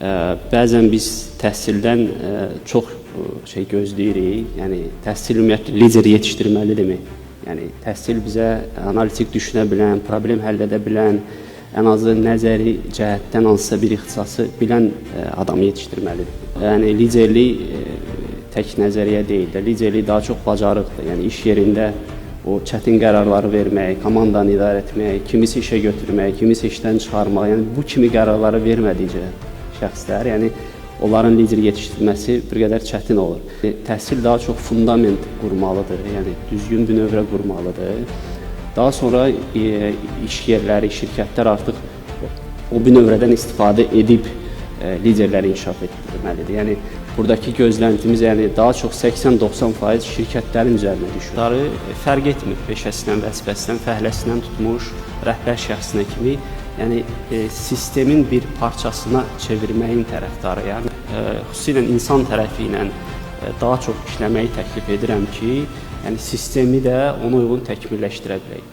Bəzən biz təhsildən çox şey gözləyirik. Yəni təhsil ümumiyyətlə lider yetişdirməlidirmi? Yəni təhsil bizə analitik düşünə bilən, problem həll edə bilən, ən azı nəzəri cəhətdən hansısa bir ixtisası bilən adam yetişdirməlidir. Yəni liderlik tək nəzəriyyə deyil də, liderlik daha çox bacarıqdır. Yəni iş yerində o çətin qərarları vermək, komandanı idarə etmək, kimisi işə götürmək, kimisi işdən çıxarmaq, yəni bu kimi qərarları vermədikcə şəxslər, yəni onların lider yetişdirməsi bir qədər çətin olur. Təhsil daha çox fundament qurmalıdır, yəni düzgün bir növrə qurmalıdır. Daha sonra iş yerləri, şirkətlər artıq o bir növrədən istifadə edib liderləri inkişaf etdirməlidir. Yəni buradakı gözləntimiz daha çox 80-90% şirkətlərin üzərinə düşür. Fərq etmir peşəsindən, vəzifəsindən, fəhləsindən tutmuş rəhbər şəxsinə kimi, yəni sistemin bir parçasına çevirməyin tərəfdarıyam. Xüsusilə insan tərəfi ilə daha çox işləməyi təklif edirəm ki, yəni sistemi də ona uyğun təkmilləşdirə bilək.